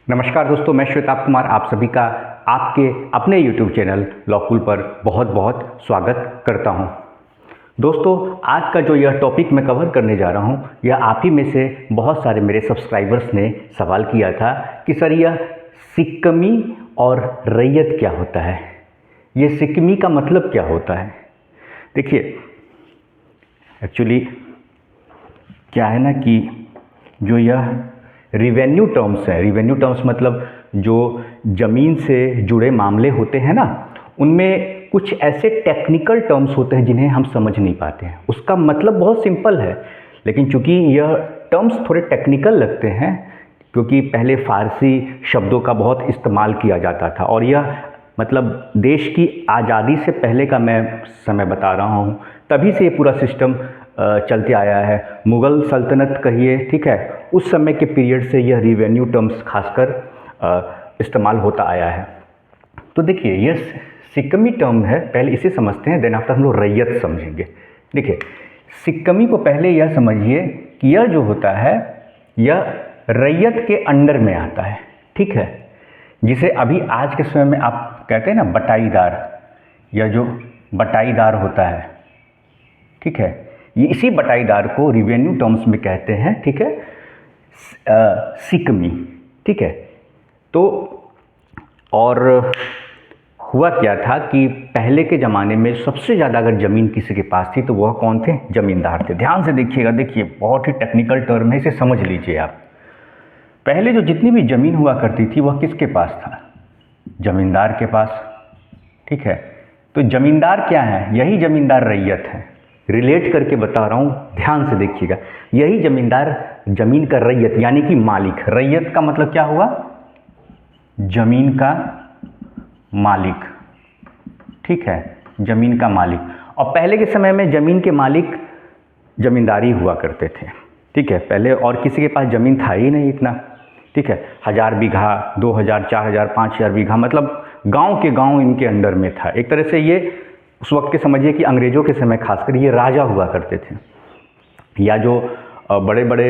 नमस्कार दोस्तों, मैं श्वेताब कुमार आप सभी का आपके अपने YouTube चैनल लॉकुल पर बहुत बहुत स्वागत करता हूं। दोस्तों, आज का जो यह टॉपिक मैं कवर करने जा रहा हूं, यह आप ही में से बहुत सारे मेरे सब्सक्राइबर्स ने सवाल किया था कि सर यह सिक्कमी और रैयत क्या होता है, ये सिक्कमी का मतलब क्या होता है। देखिए, एक्चुअली क्या है ना कि जो यह रिवेन्यू टर्म्स है, रिवेन्यू टर्म्स मतलब जो ज़मीन से जुड़े मामले होते हैं ना, उनमें कुछ ऐसे टेक्निकल टर्म्स होते हैं जिन्हें हम समझ नहीं पाते हैं। उसका मतलब बहुत सिंपल है, लेकिन चूंकि यह टर्म्स थोड़े टेक्निकल लगते हैं क्योंकि पहले फ़ारसी शब्दों का बहुत इस्तेमाल किया जाता था, और यह मतलब देश की आज़ादी से पहले का मैं समय बता रहा हूँ, तभी से ये पूरा सिस्टम चलते आया है। मुग़ल सल्तनत कहिए, ठीक है, उस समय के पीरियड से यह रिवेन्यू टर्म्स खासकर इस्तेमाल होता आया है। तो देखिए, यह सिक्कमी टर्म है, पहले इसे समझते हैं, देन आफ्टर हम लोग रैयत समझेंगे। देखिए, सिक्कमी को पहले यह समझिए कि यह जो होता है यह रैयत के अंडर में आता है, ठीक है, जिसे अभी आज के समय में आप कहते हैं ना बटाईदार, यह जो बटाईदार होता है, ठीक है, ये इसी बटाईदार को रिवेन्यू टर्म्स में कहते हैं, ठीक है, सिक्कमी, ठीक है। तो और हुआ क्या था कि पहले के ज़माने में सबसे ज़्यादा अगर ज़मीन किसी के पास थी तो वह कौन थे? ज़मींदार थे। ध्यान से देखिएगा, देखिए बहुत ही टेक्निकल टर्म है, इसे समझ लीजिए आप। पहले जो जितनी भी ज़मीन हुआ करती थी वह किसके पास था? ज़मींदार के पास, ठीक है। तो ज़मींदार क्या है? यही ज़मींदार रैयत है। रिलेट करके बता रहा हूँ, ध्यान से देखिएगा। यही ज़मींदार ज़मीन का रैयत यानी कि मालिक। रैयत का मतलब क्या हुआ? ज़मीन का मालिक, ठीक है, ज़मीन का मालिक। और पहले के समय में ज़मीन के मालिक ज़मींदारी हुआ करते थे, ठीक है। पहले और किसी के पास ज़मीन था ही नहीं इतना, ठीक है। 1000 बीघा, 2000, 4000, 5000 बीघा, मतलब गांव के गांव इनके अंडर में था। एक तरह से ये उस वक्त के समझिए कि अंग्रेज़ों के समय खासकर ये राजा हुआ करते थे, या जो बड़े बड़े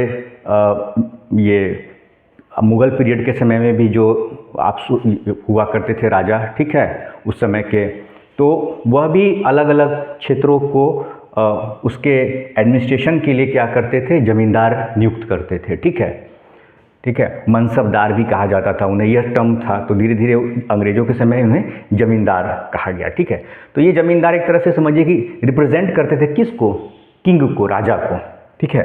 ये मुग़ल पीरियड के समय में भी जो आप हुआ करते थे राजा, ठीक है, उस समय के, तो वह भी अलग अलग क्षेत्रों को उसके एडमिनिस्ट्रेशन के लिए क्या करते थे? ज़मींदार नियुक्त करते थे, ठीक है, ठीक है। मनसबदार भी कहा जाता था उन्हें, यह टर्म था। तो धीरे धीरे अंग्रेज़ों के समय उन्हें ज़मींदार कहा गया, ठीक है। तो ये ज़मींदार एक तरह से समझिए कि रिप्रेजेंट करते थे किसको? किंग को, राजा को, ठीक है।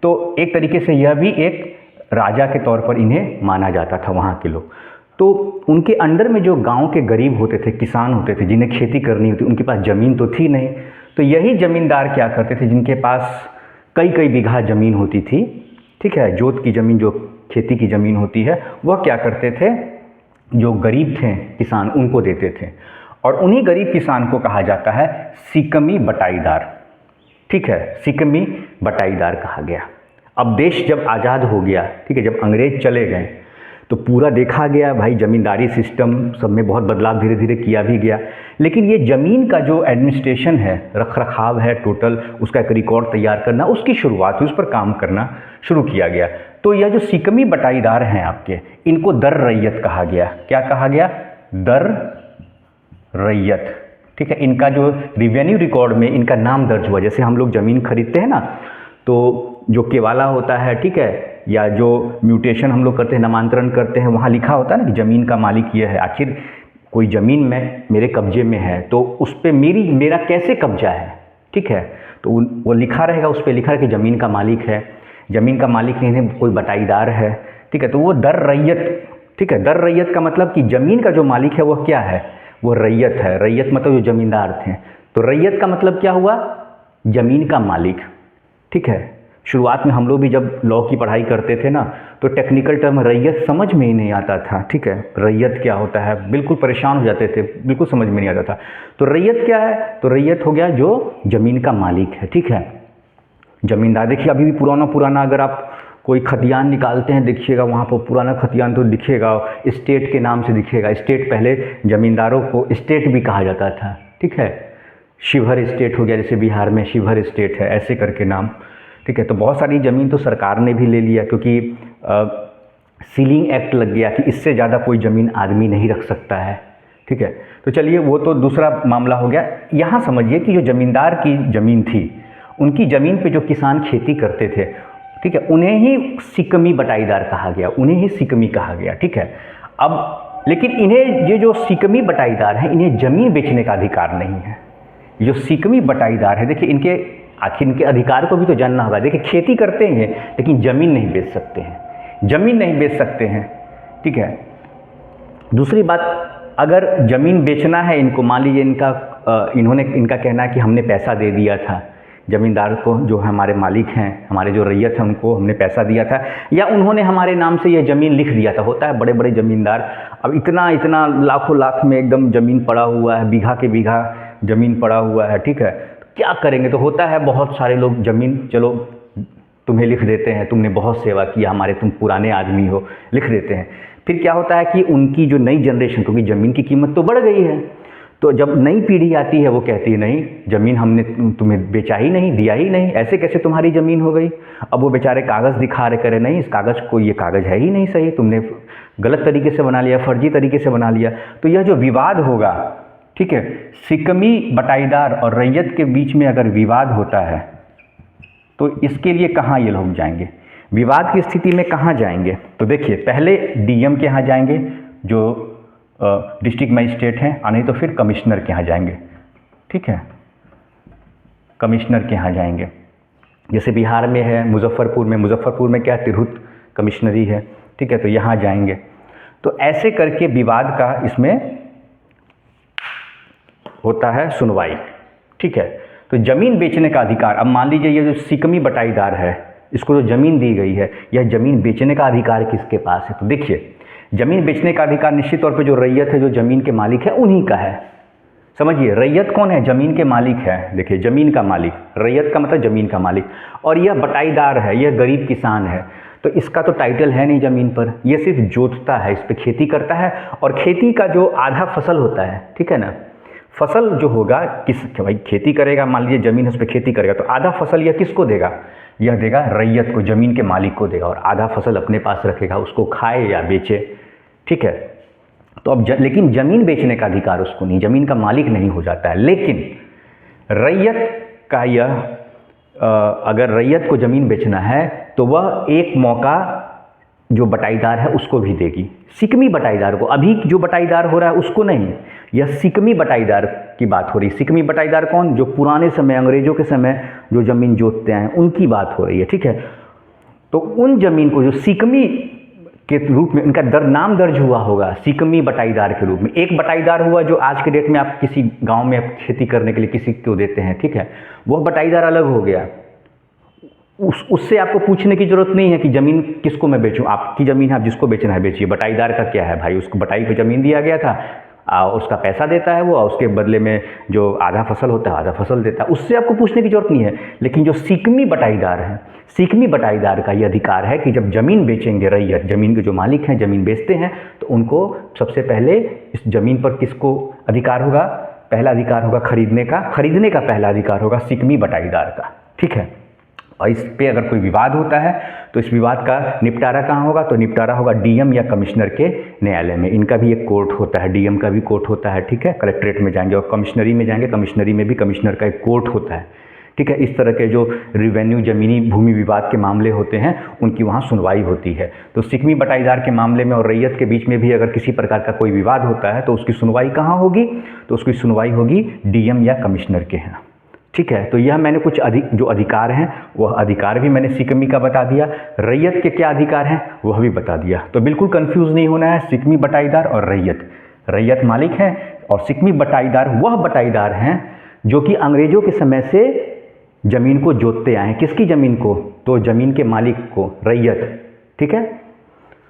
तो एक तरीके से यह भी एक राजा के तौर पर इन्हें माना जाता था वहाँ के लोग। तो उनके अंडर में जो गांव के गरीब होते थे, किसान होते थे, जिन्हें खेती करनी होती, उनके पास ज़मीन तो थी नहीं, तो यही ज़मींदार क्या करते थे, जिनके पास कई कई बीघा ज़मीन होती थी, ठीक है, जोत की ज़मीन, जो खेती की ज़मीन होती है, वह क्या करते थे? जो गरीब थे किसान, उनको देते थे। और उन्हीं गरीब किसान को कहा जाता है सिक्कमी बटाईदार, ठीक है, सिक्कमी बटाईदार कहा गया। अब देश जब आज़ाद हो गया, ठीक है, जब अंग्रेज चले गए तो पूरा देखा गया भाई, ज़मींदारी सिस्टम सब में बहुत बदलाव धीरे धीरे किया भी गया, लेकिन ये ज़मीन का जो एडमिनिस्ट्रेशन है, रख रखाव है, टोटल उसका एक रिकॉर्ड तैयार करना, उसकी शुरुआत हुई, उस पर काम करना शुरू किया गया। तो यह जो सिक्कमी बटाईदार हैं आपके, इनको दर रैयत कहा गया। क्या कहा गया? दर रैयत, ठीक है। इनका जो रिवेन्यू रिकॉर्ड में इनका नाम दर्ज हुआ। जैसे हम लोग ज़मीन खरीदते हैं ना, तो जो केवाला होता है, ठीक है, या जो म्यूटेशन हम लोग करते हैं, नामांतरण करते हैं, वहाँ लिखा होता है ना कि ज़मीन का मालिक ये है। आखिर कोई ज़मीन में मेरे कब्जे में है तो उस पर मेरा कैसे कब्जा है, ठीक है, तो वो लिखा रहेगा, उस पर लिखा है कि ज़मीन का मालिक है, ज़मीन का मालिक नहीं है, कोई बटाईदार है, ठीक है। तो वो दर रैयत, ठीक है। दर रैयत का मतलब कि ज़मीन का जो मालिक है वह क्या है? वो रैयत है। रैयत मतलब जो ज़मींदार थे। तो रैयत का मतलब क्या हुआ? ज़मीन का मालिक, ठीक है। शुरुआत में हम लोग भी जब लॉ की पढ़ाई करते थे ना, तो टेक्निकल टर्म रैयत समझ में ही नहीं आता था, ठीक है। रैयत क्या होता है, बिल्कुल परेशान हो जाते थे, बिल्कुल समझ में नहीं आता था। तो रैयत क्या है? तो रैयत हो गया जो ज़मीन का मालिक है, ठीक है, ज़मींदार। देखिए, अभी भी पुराना अगर आप कोई खतियान निकालते हैं, देखिएगा वहाँ पर पुराना खतियान तो दिखेगा, स्टेट के नाम से दिखेगा। स्टेट, पहले ज़मींदारों को स्टेट भी कहा जाता था, ठीक है। शिवहर स्टेट हो गया, जैसे बिहार में शिवहर स्टेट है, ऐसे करके नाम, ठीक है। तो बहुत सारी ज़मीन तो सरकार ने भी ले लिया, क्योंकि सीलिंग एक्ट लग गया कि इससे ज़्यादा कोई ज़मीन आदमी नहीं रख सकता है, ठीक है। तो चलिए वो तो दूसरा मामला हो गया। यहाँ समझिए कि जो ज़मींदार की ज़मीन थी, उनकी ज़मीन पे जो किसान खेती करते थे, ठीक है, उन्हें ही सिकमी बटाईदार कहा गया, उन्हें ही सिकमी कहा गया, ठीक है। अब लेकिन इन्हें ये जो सिकमी बटाईदार हैं, इन्हें ज़मीन बेचने का अधिकार नहीं है। जो सिकमी बटाईदार है, देखिए इनके आखिर इनके अधिकार को भी तो जानना होगा। देखिए खेती करते हैं लेकिन ज़मीन नहीं बेच सकते हैं, ज़मीन नहीं बेच सकते हैं, ठीक है। दूसरी बात, अगर ज़मीन बेचना है इनको, मान लीजिए इनका कहना है कि हमने पैसा दे दिया था ज़मींदार को, जो हमारे मालिक हैं, हमारे जो रैयत हैं, उनको हमने पैसा दिया था, या उन्होंने हमारे नाम से यह ज़मीन लिख दिया था। होता है बड़े बड़े ज़मींदार, अब इतना इतना लाखों लाख में एकदम ज़मीन पड़ा हुआ है, बीघा के बीघा ज़मीन पड़ा हुआ है, ठीक है। तो क्या करेंगे, तो होता है बहुत सारे लोग ज़मीन चलो तुम्हें लिख देते हैं, तुमने बहुत सेवा किया हमारे, तुम पुराने आदमी हो, लिख देते हैं। फिर क्या होता है कि उनकी जो नई जनरेशन, क्योंकि ज़मीन की कीमत तो बढ़ गई है, तो जब नई पीढ़ी आती है वो कहती है नहीं, ज़मीन हमने तुम्हें बेचा ही नहीं, दिया ही नहीं, ऐसे कैसे तुम्हारी ज़मीन हो गई। अब वो बेचारे कागज़ दिखा रहे, करे नहीं, इस कागज़ को, ये कागज़ है ही नहीं सही, तुमने गलत तरीके से बना लिया, फर्जी तरीके से बना लिया। तो यह जो विवाद होगा, ठीक है, सिकमी बटाईदार और रैयत के बीच में अगर विवाद होता है तो इसके लिए कहाँ ये लोग जाएंगे, विवाद की स्थिति में कहाँ जाएंगे। तो देखिए पहले डीएम के यहाँ जाएंगे जो डिस्ट्रिक्ट मजिस्ट्रेट हैं, और नहीं तो फिर कमिश्नर के यहाँ जाएंगे, ठीक है, कमिश्नर के यहाँ जाएंगे। जैसे बिहार में है मुजफ्फरपुर में क्या तिरहुत कमिश्नरी है, ठीक है, तो यहाँ जाएंगे। तो ऐसे करके विवाद का इसमें होता है सुनवाई, ठीक है। तो ज़मीन बेचने का अधिकार, अब मान लीजिए ये जो सिकमी बटाईदार है, इसको जो ज़मीन दी गई है, यह ज़मीन बेचने का अधिकार किसके पास है। तो देखिए ज़मीन बेचने का अधिकार निश्चित तौर पे जो रैयत है, जो ज़मीन के मालिक है, उन्हीं का है। समझिए रैयत कौन है, ज़मीन के मालिक है। देखिए ज़मीन का मालिक, रैयत का मतलब ज़मीन का मालिक, और यह बटाईदार है, यह गरीब किसान है, तो इसका तो टाइटल है नहीं ज़मीन पर, यह सिर्फ जोतता है, इस पर खेती करता है, और खेती का जो आधा फसल होता है, ठीक है ना, फसल जो होगा भाई खेती करेगा, मान लीजिए ज़मीन है उस पर खेती करेगा, तो आधा फसल यह किसको देगा, यह देगा रैयत को, ज़मीन के मालिक को देगा, और आधा फसल अपने पास रखेगा, उसको खाए या बेचे, ठीक है। तो अब लेकिन ज़मीन बेचने का अधिकार उसको नहीं, ज़मीन का मालिक नहीं हो जाता है। लेकिन रैयत का यह अगर रैयत को ज़मीन बेचना है तो वह एक मौका जो बटाईदार है उसको भी देगी, सिकमी बटाईदार को। अभी जो बटाईदार हो रहा है उसको नहीं, यह सिकमी बटाईदार की बात हो रही है। सिकमी बटाईदार कौन, जो पुराने समय, अंग्रेजों के समय जो ज़मीन जोतते हैं, उनकी बात हो रही है, ठीक है। तो उन ज़मीन को जो सिकमी के रूप में उनका नाम दर्ज हुआ होगा, सिकमी बटाईदार के रूप में। एक बटाईदार हुआ जो आज के डेट में आप किसी गांव में खेती करने के लिए किसी को देते हैं, ठीक है, वह बटाईदार अलग हो गया। उससे आपको पूछने की जरूरत नहीं है कि ज़मीन किसको मैं बेचूं, आपकी ज़मीन है, आप जिसको बेचना है बेचिए। बटाईदार का क्या है भाई, उसको बटाई पे ज़मीन दिया गया था, उसका पैसा देता है वो, उसके बदले में जो आधा फसल होता है आधा फसल देता है, उससे आपको पूछने की जरूरत नहीं है। लेकिन जो सिकमी बटाईदार है, सिकमी बटाईदार का ये अधिकार है कि जब ज़मीन बेचेंगे रैयत, ज़मीन के जो मालिक हैं, ज़मीन बेचते हैं, तो उनको सबसे पहले इस ज़मीन पर किसको अधिकार होगा, पहला अधिकार होगा खरीदने का पहला अधिकार होगा सिकमी बटाईदार का, ठीक है। और इस पे अगर कोई विवाद होता है तो इस विवाद का निपटारा कहाँ होगा, तो निपटारा होगा डीएम या कमिश्नर के न्यायालय में। इनका भी एक कोर्ट होता है, डीएम का भी कोर्ट होता है, ठीक है, कलेक्ट्रेट में जाएंगे, और कमिश्नरी में जाएंगे, कमिश्नरी में भी कमिश्नर का एक कोर्ट होता है, ठीक है। इस तरह के जो रिवेन्यू ज़मीनी भूमि विवाद के मामले होते हैं उनकी वहाँ सुनवाई होती है। तो सिकमी बटाईदार के मामले में और रैयत के बीच में भी अगर किसी प्रकार का कोई विवाद होता है तो उसकी सुनवाई कहाँ होगी, तो उसकी सुनवाई होगी डीएम या कमिश्नर के यहाँ, ठीक है। तो यह मैंने कुछ जो अधिकार हैं वह अधिकार भी मैंने सिकमी का बता दिया, रैयत के क्या अधिकार हैं वह भी बता दिया। तो बिल्कुल कंफ्यूज नहीं होना है, सिकमी बटाईदार और रैयत मालिक हैं, और सिकमी बटाईदार वह बटाईदार हैं जो कि अंग्रेजों के समय से ज़मीन को जोतते आए हैं। किसकी ज़मीन को, तो ज़मीन के मालिक को, रैयत, ठीक है।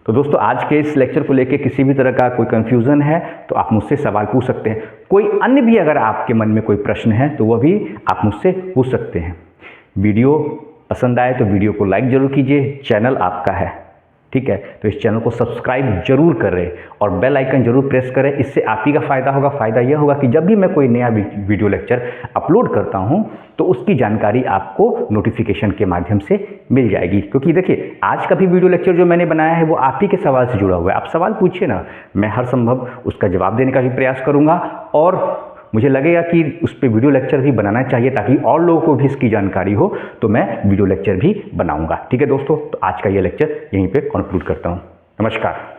तो दोस्तों आज के इस लेक्चर को लेके किसी भी तरह का कोई कन्फ्यूज़न है तो आप मुझसे सवाल पूछ सकते हैं। कोई अन्य भी अगर आपके मन में कोई प्रश्न है तो वह भी आप मुझसे पूछ सकते हैं। वीडियो पसंद आए तो वीडियो को लाइक ज़रूर कीजिए, चैनल आपका है, ठीक है। तो इस चैनल को सब्सक्राइब जरूर करें और बेल आइकन जरूर प्रेस करें। इससे आप ही का फ़ायदा होगा। फ़ायदा यह होगा कि जब भी मैं कोई नया वीडियो लेक्चर अपलोड करता हूं तो उसकी जानकारी आपको नोटिफिकेशन के माध्यम से मिल जाएगी। क्योंकि देखिए, आज का भी वीडियो लेक्चर जो मैंने बनाया है वो आप ही के सवाल से जुड़ा हुआ है। आप सवाल पूछिए ना, मैं हर संभव उसका जवाब देने का भी प्रयास करूँगा और मुझे लगेगा कि उस पर वीडियो लेक्चर भी बनाना चाहिए ताकि और लोगों को भी इसकी जानकारी हो, तो मैं वीडियो लेक्चर भी बनाऊंगा। ठीक है दोस्तों, तो आज का ये लेक्चर यहीं पे कंक्लूड करता हूँ। नमस्कार।